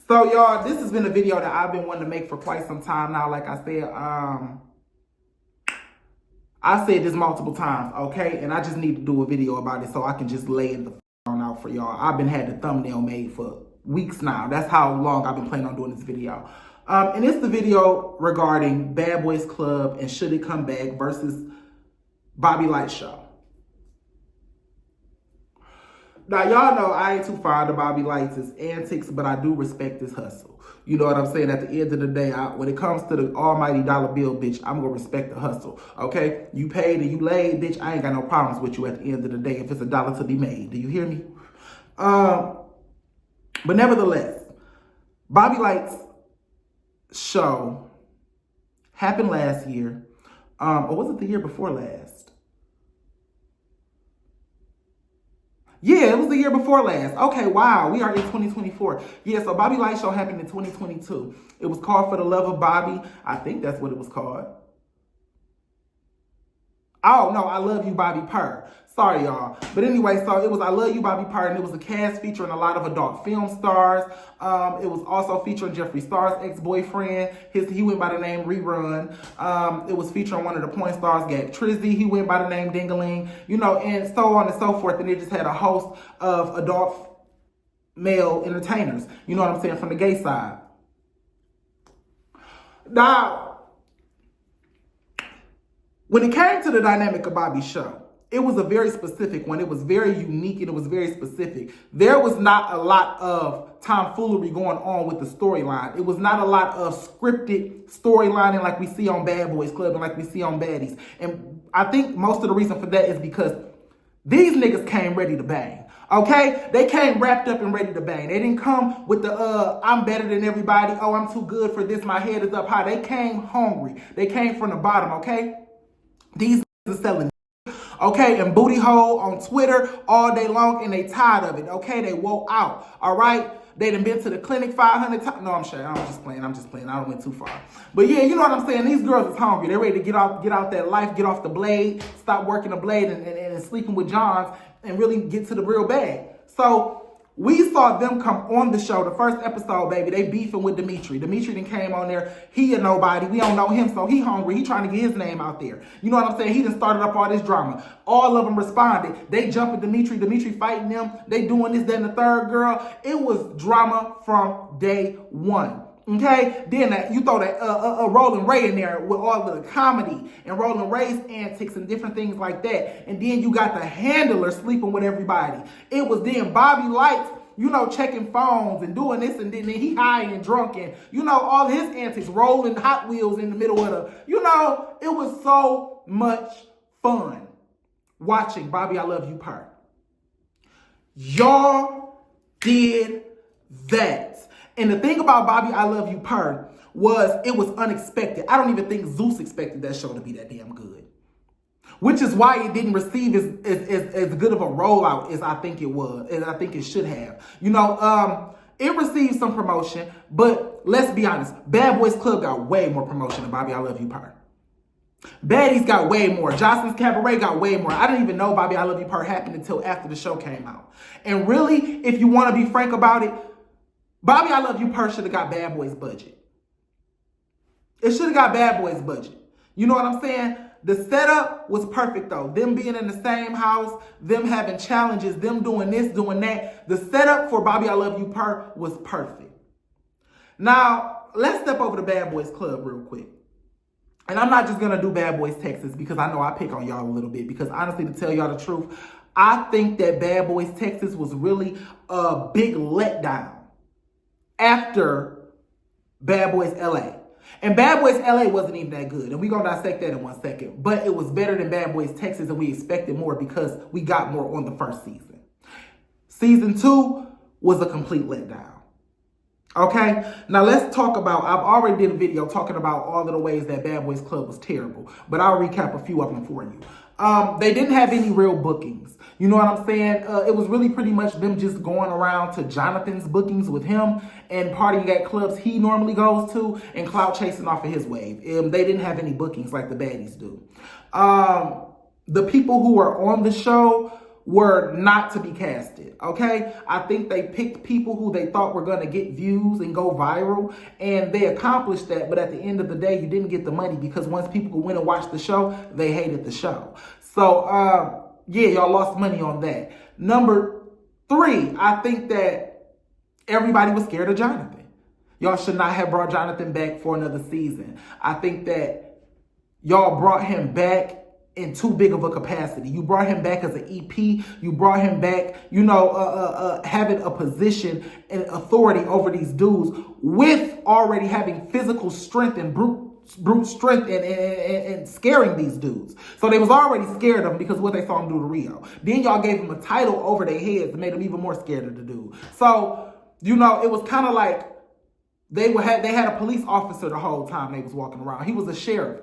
So y'all, this has been a video that I've been wanting to make for quite some time now. Like I said this multiple times, okay? And I just need to do a video about it so I can just lay it the on out for y'all. I've been had the thumbnail made for weeks now. That's how long I've been planning on doing this video. And it's the video regarding Bad Boys Club and should it come back versus Bobby Light Show. Now, y'all know I ain't too fond of Bobby Light's antics, but I do respect his hustle. You know what I'm saying? At the end of the day, when it comes to the almighty dollar bill, bitch, I'm going to respect the hustle, okay? You paid and you laid, bitch, I ain't got no problems with you at the end of the day if it's a dollar to be made. Do you hear me? But nevertheless, Bobby Light's show happened last year. Or was it the year before last? Yeah, it was the year before last. Okay, wow. We are in 2024. Yeah, so Bobby Light Show happened in 2022. It was called For the Love of Bobby. I think that's what it was called. Oh, no, I Love You, Bobby Purrr. Sorry, y'all. But anyway, so it was I Love You, Bobby Purrr, and it was a cast featuring a lot of adult film stars. It was also featuring Jeffree Star's ex-boyfriend. He went by the name Rerun. It was featuring one of the porn stars, Gab Trizzy. He went by the name Dingaling. You know, and so on and so forth. And it just had a host of adult male entertainers. You know what I'm saying? From the gay side. Now, when it came to the dynamic of Bobby's show, it was a very specific one. It was very unique and it was very specific. There was not a lot of tomfoolery going on with the storyline. It was not a lot of scripted storylining like we see on Bad Boys Club and like we see on Baddies. And I think most of the reason for that is because these niggas came ready to bang. Okay? They came wrapped up and ready to bang. They didn't come with the, I'm better than everybody. Oh, I'm too good for this. My head is up high. They came hungry. They came from the bottom, okay? These niggas are selling, okay, and booty hole on Twitter all day long, and they tired of it, okay? They woke out, all right? They done been to the clinic 500 times. No, I'm sure. I'm just playing. I don't went too far. But yeah, you know what I'm saying? These girls is hungry. They're ready to get out that life, get off the blade, stop working the blade and sleeping with Johns and really get to the real bag. So we saw them come on the show. The first episode, baby, they beefing with Dimitri. Dimitri then came on there. He a nobody. We don't know him, so he hungry. He trying to get his name out there. You know what I'm saying? He done started up all this drama. All of them responded. They jumping Dimitri. Dimitri fighting them. They doing this, that, and the third, girl. It was drama from day one. Okay, then you throw that Rolling Ray in there with all of the comedy and Rolling Ray's antics and different things like that. And then you got the handler sleeping with everybody. It was then Bobby Light, you know, checking phones and doing this, and then he high and drunk and, you know, all his antics, rolling Hot Wheels in the middle of the, you know, it was so much fun watching Bobby I Love You Purrr. Y'all did that. And the thing about Bobby I Love You Purrr was it was unexpected. I don't even think Zeus expected that show to be that damn good. Which is why it didn't receive as good of a rollout as I think it was, as I think it should have. You know, it received some promotion, but let's be honest, Bad Boys Club got way more promotion than Bobby I Love You Purrr. Baddies got way more. Jocelyn's Cabaret got way more. I didn't even know Bobby I Love You Purrr happened until after the show came out. And really, if you want to be frank about it, Bobby I Love You Purrr should have got Bad Boys budget. It should have got Bad Boys budget. You know what I'm saying? The setup was perfect though. Them being in the same house, them having challenges, them doing this, doing that. The setup for Bobby I Love You Purrr was perfect. Now, let's step over to Bad Boys Club real quick. And I'm not just going to do Bad Boys Texas because I know I pick on y'all a little bit. Because honestly, to tell y'all the truth, I think that Bad Boys Texas was really a big letdown after Bad Boys LA. And Bad Boys LA wasn't even that good. And we're going to dissect that in 1 second. But it was better than Bad Boys Texas, and we expected more because we got more on the first season. Season 2 was a complete letdown. Okay? Now let's talk about, I've already did a video talking about all of the ways that Bad Boys Club was terrible. But I'll recap a few of them for you. They didn't have any real bookings. You know what I'm saying? It was really pretty much them just going around to Jonathan's bookings with him and partying at clubs he normally goes to and clout chasing off of his wave. They didn't have any bookings like the baddies do. The people who were on the show were not to be casted, okay? I think they picked people who they thought were going to get views and go viral, and they accomplished that, but at the end of the day, you didn't get the money because once people went and watched the show, they hated the show. So, yeah, y'all lost money on that. Number 3, I think that everybody was scared of Jonathan. Y'all should not have brought Jonathan back for another season. I think that y'all brought him back in too big of a capacity. You brought him back as an EP. You brought him back, having a position and authority over these dudes with already having physical strength and brute strength and scaring these dudes. So they was already scared of him because of what they saw him do to Rio. Then y'all gave him a title over their heads and made them even more scared of the dude. So, it was kind of like they had a police officer the whole time they was walking around. He was a sheriff.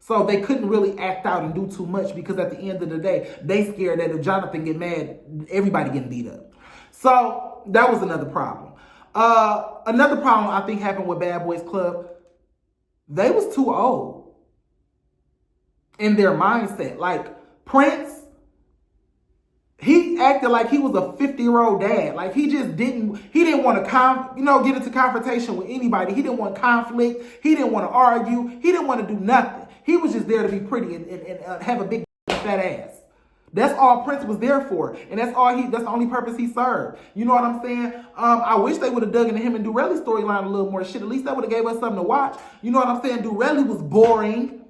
So they couldn't really act out and do too much because at the end of the day, they scared that if Jonathan get mad, everybody getting beat up. So that was another problem. Another problem I think happened with Bad Boys Club. They was too old in their mindset. Like Prince, he acted like he was a 50-year-old dad. Like he didn't want to get into confrontation with anybody. He didn't want conflict. He didn't want to argue. He didn't want to do nothing. He was just there to be pretty and have a big fat ass. That's all Prince was there for. And that's the only purpose he served. You know what I'm saying? I wish they would have dug into him and Durelli's storyline a little more shit. At least that would have gave us something to watch. You know what I'm saying? Durelli was boring,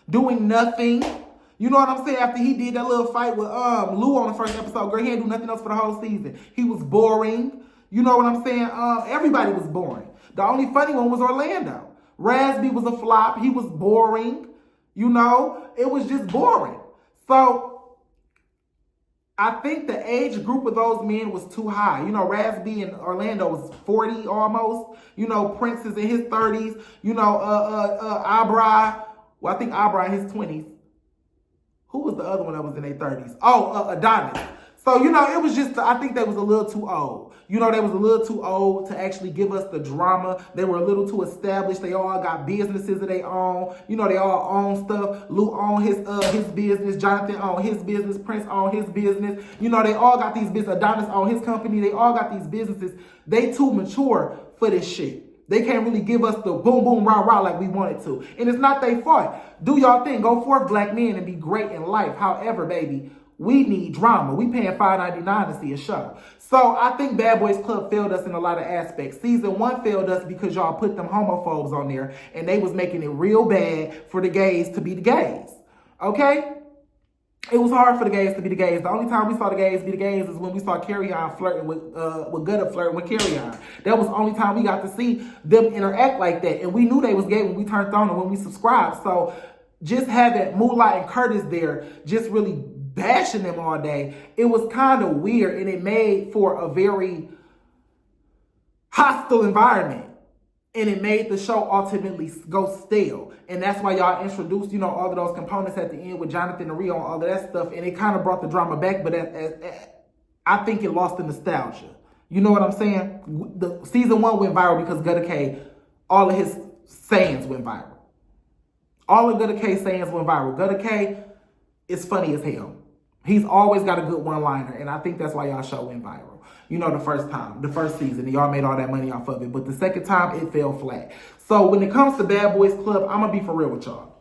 doing nothing. You know what I'm saying? After he did that little fight with Lou on the first episode, girl, he didn't do nothing else for the whole season. He was boring. You know what I'm saying? Everybody was boring. The only funny one was Orlando. Razby was a flop. He was boring. It was just boring. So I think the age group of those men was too high. Razby and Orlando was 40 almost. Prince is in his 30s. Abra, I think Abra in his 20s. Who was the other one that was in their 30s? Oh, Adonis. So, it was just, I think they was a little too old. They was a little too old to actually give us the drama. They were a little too established. They all got businesses of their own. They all own stuff. Lou owned his business. Jonathan owned his business. Prince owned his business. They all got these businesses. Adonis owned his company. They all got these businesses. They too mature for this shit. They can't really give us the boom, boom, rah, rah like we wanted to. And it's not their fault. Do y'all thing. Go forth, black men, and be great in life. However, baby, we need drama. We paying $5.99 to see a show. So I think Bad Boys Club failed us in a lot of aspects. Season 1 failed us because y'all put them homophobes on there and they was making it real bad for the gays to be the gays. Okay? It was hard for the gays to be the gays. The only time we saw the gays be the gays is when we saw Carrie On flirting with Gutta flirting with Carrie On. That was the only time we got to see them interact like that. And we knew they was gay when we turned on and when we subscribed. So just having Moolah and Curtis there just really bashing them all day, it was kind of weird and it made for a very hostile environment. And it made the show ultimately go stale. And that's why y'all introduced, all of those components at the end with Jonathan and Rio and all of that stuff. And it kind of brought the drama back, but I think it lost the nostalgia. You know what I'm saying? The season 1 went viral because Gutta K, all of his sayings went viral. All of Gutta K's sayings went viral. Gutta K is funny as hell. He's always got a good one-liner, and I think that's why y'all show went viral. The first season, and y'all made all that money off of it. But the second time, it fell flat. So when it comes to Bad Boys Club, I'm going to be for real with y'all.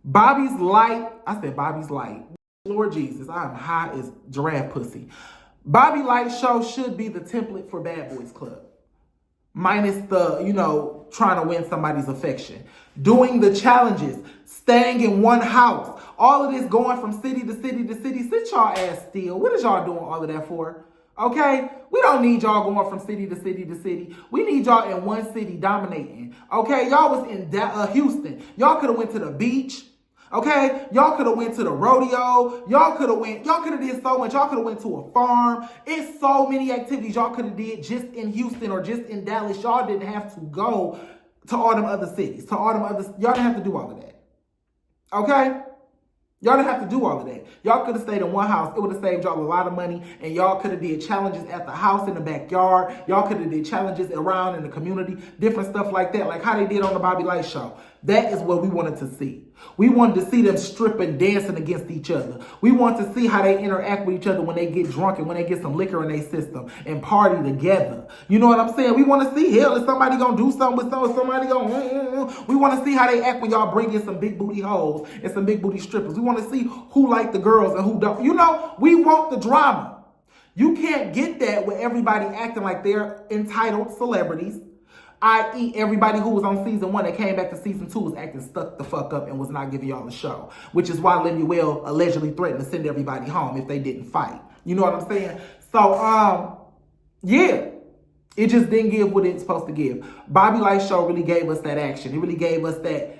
Bobby's Light. I said Bobby's Light. Lord Jesus, I'm high as giraffe pussy. Bobby Light show should be the template for Bad Boys Club. Minus the, trying to win somebody's affection. Doing the challenges. Staying in one house. All of this going from city to city to city. Sit y'all ass still. What is y'all doing all of that for? Okay? We don't need y'all going from city to city to city. We need y'all in one city dominating. Okay? Y'all was in Houston. Y'all could have went to the beach. Okay? Y'all could have went to the rodeo. Y'all could have did so much. Y'all could have went to a farm. It's so many activities y'all could have did just in Houston or just in Dallas. Y'all didn't have to go to all them other cities. Y'all didn't have to do all of that. Okay? Y'all didn't have to do all of that. Y'all could have stayed in one house. It would have saved y'all a lot of money. And y'all could have did challenges at the house in the backyard. Y'all could have did challenges around in the community. Different stuff like that. Like how they did on the Bobby Light show. That is what we wanted to see. We wanted to see them stripping, dancing against each other. We want to see how they interact with each other when they get drunk and when they get some liquor in their system and party together. You know what I'm saying? We want to see, hell, is somebody going to do something with somebody going, we want to see how they act when y'all bring in some big booty hoes and some big booty strippers. We want to see who like the girls and who don't. You know, we want the drama. You can't get that with everybody acting like they're entitled celebrities. I.e. everybody who was on season 1 that came back to season 2 was acting stuck the fuck up and was not giving y'all a show. Which is why Lemuel allegedly threatened to send everybody home if they didn't fight. You know what I'm saying? So, yeah. It just didn't give what it's supposed to give. Bobby Light's show really gave us that action. It really gave us that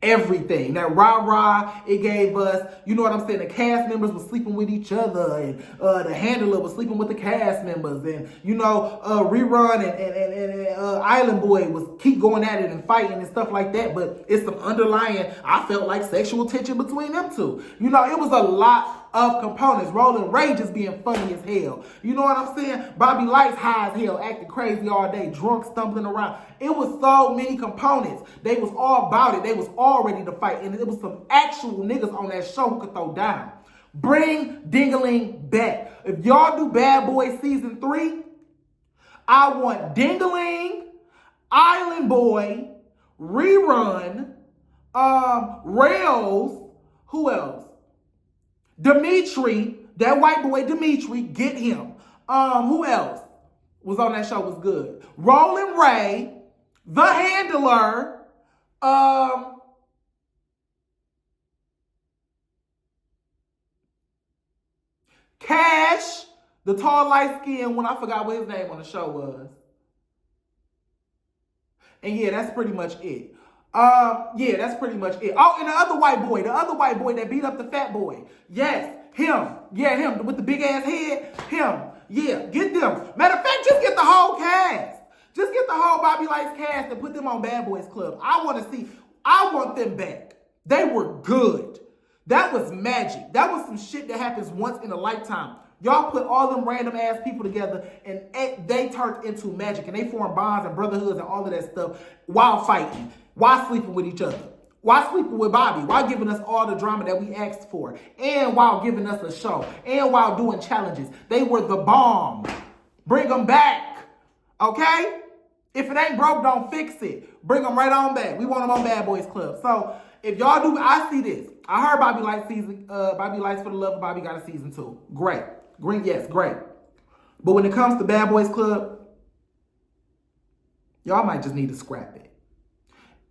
everything. That rah-rah, it gave us, you know what I'm saying, the cast members were sleeping with each other, and the handler was sleeping with the cast members, and, you know, Rerun and Island Boy was keep going at it and fighting and stuff like that, but it's some underlying, I felt like, sexual tension between them two. You know, it was a lot of components. Rolling Ray just being funny as hell. You know what I'm saying? Bobby Light's high as hell, acting crazy all day, drunk, stumbling around. It was so many components. They was all about it. They was all ready to fight. And it was some actual niggas on that show who could throw down. Bring Dingaling back. If y'all do Bad Boys Season 3, I want Dingaling, Island Boy, Rerun, Rails, who else? Dimitri, that white boy Dimitri, get him. Who else was on that show was good? Rolling Ray, the handler, Cash, the tall light skin one, I forgot what his name on the show was. And yeah, that's pretty much it. Yeah, that's pretty much it. Oh, and the other white boy that beat up the fat boy. Yes, him. Yeah, him with the big ass head. Him. Yeah, get them. Matter of fact, just get the whole cast. Just get the whole Bobby Lights cast and put them on Bad Boys Club. I want them back. They were good. That was magic. That was some shit that happens once in a lifetime. Y'all put all them random ass people together and they turned into magic and they formed bonds and brotherhoods and all of that stuff while fighting. While sleeping with each other. While sleeping with Bobby. While giving us all the drama that we asked for. And while giving us a show. And while doing challenges. They were the bomb. Bring them back. Okay? If it ain't broke, don't fix it. Bring them right on back. We want them on Bad Boys Club. So, if y'all do, I see this. I heard Bobby Lights for the Love of Bobby got a season 2. Great. Yes, great. But when it comes to Bad Boys Club, y'all might just need to scrap it.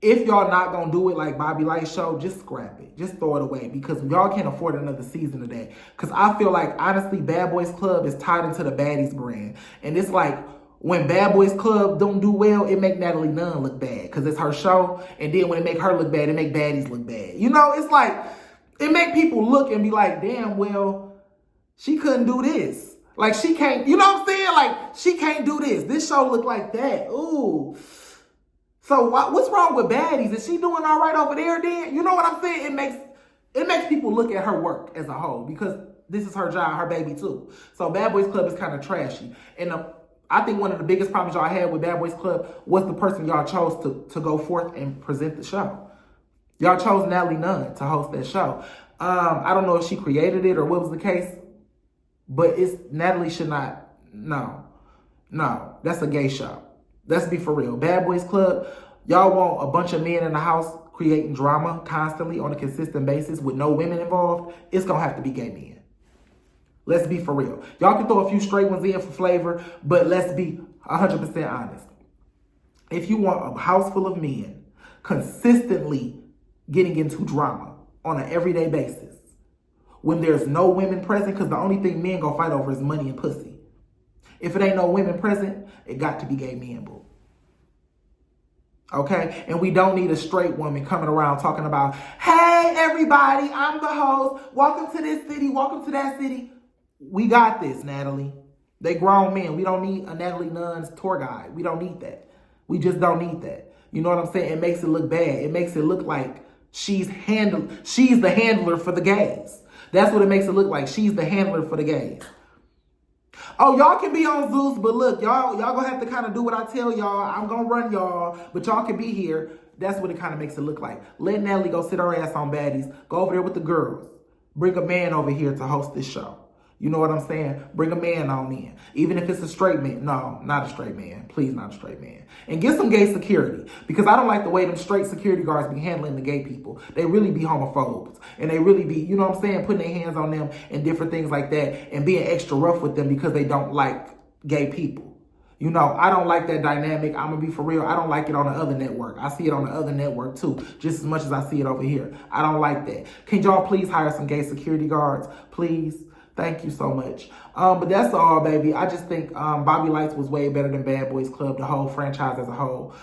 If y'all not going to do it like Bobby Light's show, just scrap it. Just throw it away because y'all can't afford another season of that. Because I feel like, honestly, Bad Boys Club is tied into the Baddies brand. And it's like, when Bad Boys Club don't do well, it make Natalie Nunn look bad because it's her show. And then when it make her look bad, it make baddies look bad. You know, it's like, it make people look and be like, damn, well, she couldn't do this. Like, she can't, you know what I'm saying? Like, she can't do this. This show look like that. Ooh. So what's wrong with baddies? Is she doing all right over there then? You know what I'm saying? It makes people look at her work as a whole because this is her job, her baby too. So Bad Boys Club is kind of trashy. And I think one of the biggest problems y'all had with Bad Boys Club was the person y'all chose to go forth and present the show. Y'all chose Natalie Nunn to host that show. I don't know if she created it or what was the case, but Natalie should not. No, that's a gay show. Let's be for real. Bad Boys Club, y'all want a bunch of men in the house creating drama constantly on a consistent basis with no women involved? It's going to have to be gay men. Let's be for real. Y'all can throw a few straight ones in for flavor, but let's be 100% honest. If you want a house full of men consistently getting into drama on an everyday basis, when there's no women present, because the only thing men gonna fight over is money and pussy. If it ain't no women present, it got to be gay men, boo. Okay? And we don't need a straight woman coming around talking about, hey, everybody, I'm the host. Welcome to this city. Welcome to that city. We got this, Natalie. They grown men. We don't need a Natalie Nunn's tour guide. We don't need that. We just don't need that. You know what I'm saying? It makes it look bad. It makes it look like she's the handler for the gays. That's what it makes it look like. She's the handler for the gays. Oh, y'all can be on Zeus, but look, y'all gonna have to kind of do what I tell y'all. I'm gonna run y'all, but y'all can be here. That's what it kind of makes it look like. Let Natalie go sit her ass on Baddies. Go over there with the girls. Bring a man over here to host this show. You know what I'm saying? Bring a man on in. Even if it's a straight man. No, not a straight man. Please, not a straight man. And get some gay security. Because I don't like the way them straight security guards be handling the gay people. They really be homophobes. And they really be, you know what I'm saying, putting their hands on them and different things like that. And being extra rough with them because they don't like gay people. You know, I don't like that dynamic. I'm going to be for real. I don't like it on the other network. I see it on the other network too, just as much as I see it over here. I don't like that. Can y'all please hire some gay security guards? Please. Thank you so much. But that's all, baby. I just think Bobby Lights was way better than Bad Boys Club, the whole franchise as a whole.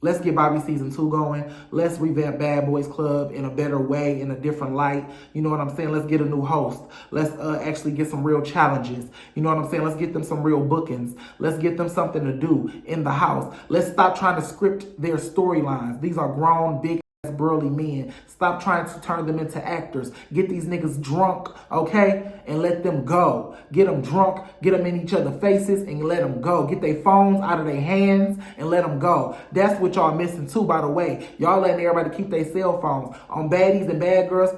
Let's get Bobby season 2 going. Let's revamp Bad Boys Club in a better way, in a different light. You know what I'm saying? Let's get a new host. Let's actually get some real challenges. You know what I'm saying? Let's get them some real bookings. Let's get them something to do in the house. Let's stop trying to script their storylines. These are grown, big, burly men. Stop trying to turn them into actors. Get these niggas drunk, okay? And let them go. Get them drunk, get them in each other's faces, and let them go. Get their phones out of their hands and let them go. That's what y'all missing too, by the way. Y'all letting everybody keep their cell phones. On Baddies and Bad Girls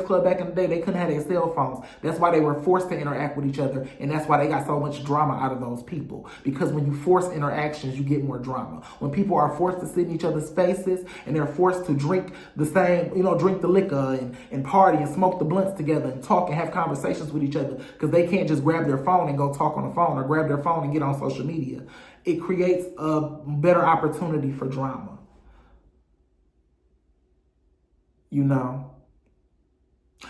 Club back in the day, they couldn't have their cell phones. That's why they were forced to interact with each other, and that's why they got so much drama out of those people. Because when you force interactions, you get more drama. When people are forced to sit in each other's faces and they're forced to drink the same, drink the liquor and party and smoke the blunts together and talk and have conversations with each other because they can't just grab their phone and go talk on the phone or grab their phone and get on social media. It creates a better opportunity for drama.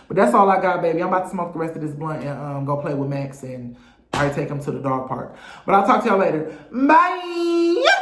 But that's all I got, baby. I'm about to smoke the rest of this blunt and go play with Max and probably take him to the dog park. But I'll talk to y'all later. Bye!